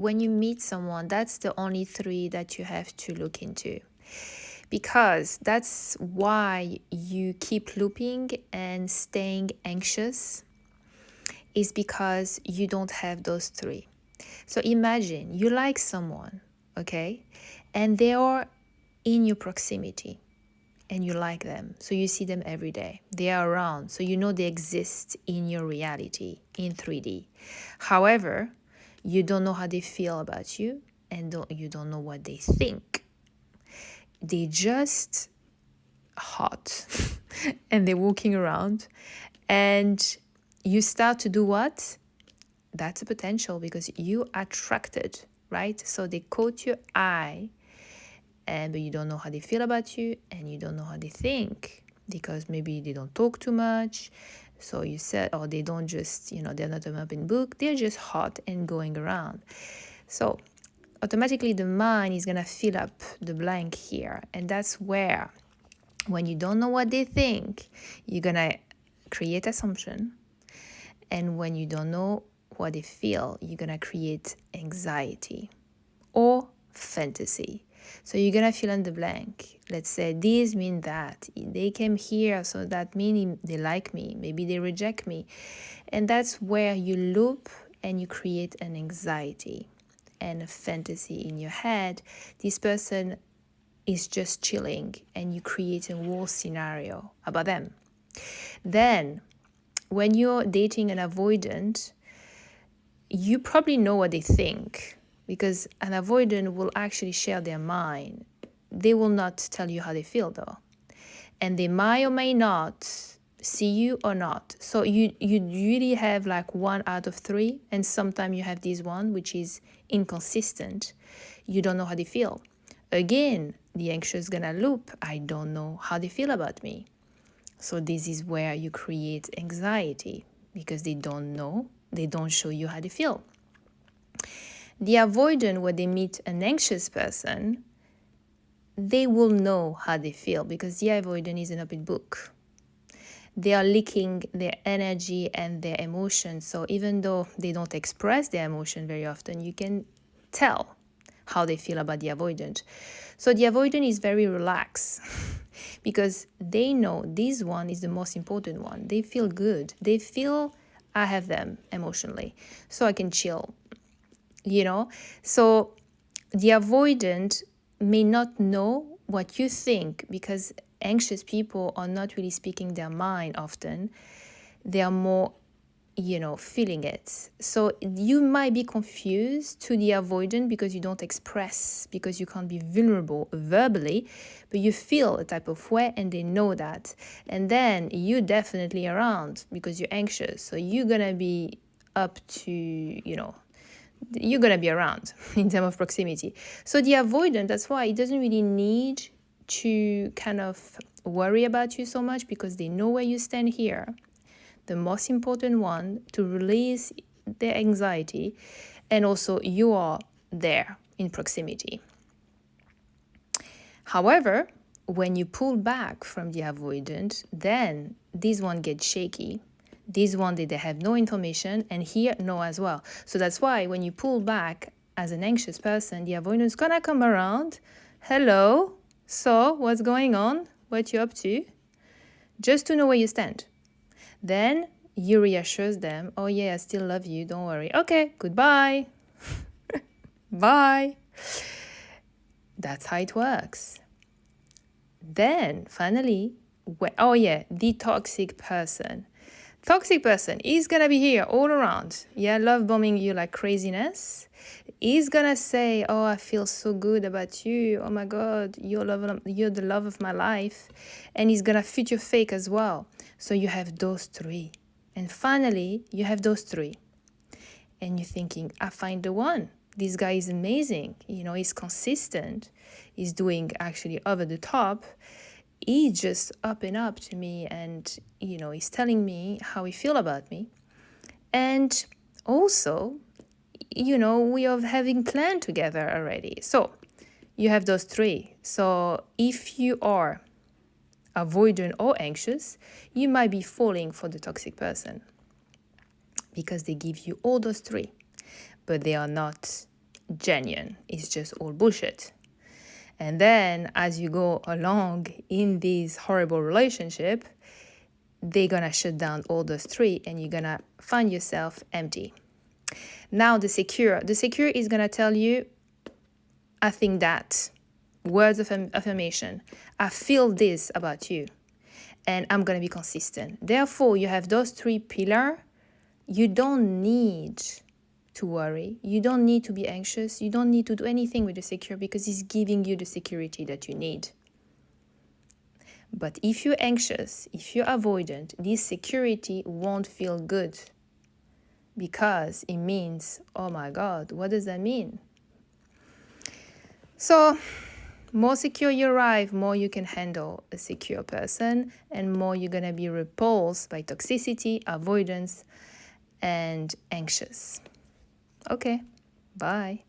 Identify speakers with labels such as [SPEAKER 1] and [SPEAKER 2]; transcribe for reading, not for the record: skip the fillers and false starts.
[SPEAKER 1] when you meet someone, that's the only three that you have to look into, because that's why you keep looping and staying anxious, is because you don't have those three. So imagine you like someone, okay, and they are in your proximity and you like them. So you see them every day. They are around. So you know they exist in your reality in 3D. However, you don't know how they feel about you, and you don't know what they think. They just hot and they're walking around, and you start to do what? That's a potential, because you attracted, right? So they caught your eye, but you don't know how they feel about you, and you don't know how they think, because maybe they don't talk too much. So you said, or they don't just, they're not an open book. They're just hot and going around. So automatically the mind is going to fill up the blank here. And that's where, when you don't know what they think, you're going to create assumption. And when you don't know what they feel, you're going to create anxiety or fantasy. So you're going to fill in the blank. Let's say this means that. They came here, so that means they like me. Maybe they reject me. And that's where you loop and you create an anxiety and a fantasy in your head. This person is just chilling, and you create a whole scenario about them. Then, when you're dating an avoidant, you probably know what they think, because an avoidant will actually share their mind. They will not tell you how they feel, though. And they might or may not see you or not. So you really have like 1 out of 3, and sometimes you have this one which is inconsistent. You don't know how they feel. Again, the anxious gonna loop. I don't know how they feel about me. So this is where you create anxiety, because they don't know. They don't show you how they feel. The avoidant, when they meet an anxious person, they will know how they feel, because the avoidant is an open book. They are leaking their energy and their emotions. So even though they don't express their emotion very often, you can tell how they feel about the avoidant. So the avoidant is very relaxed because they know this one is the most important one. They feel good. They feel I have them emotionally, so I can chill, So the avoidant may not know what you think, because anxious people are not really speaking their mind often. They are more, feeling it. So you might be confused to the avoidant because you don't express, because you can't be vulnerable verbally, but you feel a type of way and they know that. And then you definitely around because you're anxious. So you're going to be up to, you're going to be around in terms of proximity. So the avoidant, that's why it doesn't really need to kind of worry about you so much, because they know where you stand here. The most important one to release their anxiety, and also you are there in proximity. However, when you pull back from the avoidant, then this one gets shaky. This one, they have no information, and here, no as well. So that's why when you pull back as an anxious person, the avoidant is gonna come around. Hello, so what's going on? What you up to? Just to know where you stand. Then you reassure them, oh yeah, I still love you, don't worry. Okay, goodbye. Bye. That's how it works. Then finally, the toxic person. Toxic person is gonna be here all around. Yeah, love bombing you like craziness. He's gonna say, oh, I feel so good about you. Oh my God, you're the love of my life. And he's gonna fit your fake as well. So you have those 3. And finally, you have those 3. And you're thinking, I find the one. This guy is amazing. He's consistent. He's doing actually over the top. He's just up and up to me, and, he's telling me how he feels about me. And also, we are having planned together already. So you have those 3. So if you are avoidant or anxious, you might be falling for the toxic person, because they give you all those 3, but they are not genuine. It's just all bullshit. And then as you go along in this horrible relationship, they're gonna shut down all those three and you're gonna find yourself empty. Now the secure is gonna tell you, I think that, words of affirmation, I feel this about you, and I'm gonna be consistent. Therefore, you have those three pillars. You don't need to worry. You don't need to be anxious. You don't need to do anything with the secure because it's giving you the security that you need. But if you're anxious, if you're avoidant, this security won't feel good because it means, oh my God, what does that mean? So, more secure you arrive, more you can handle a secure person, and more you're going to be repulsed by toxicity, avoidance, and anxious. Okay, bye.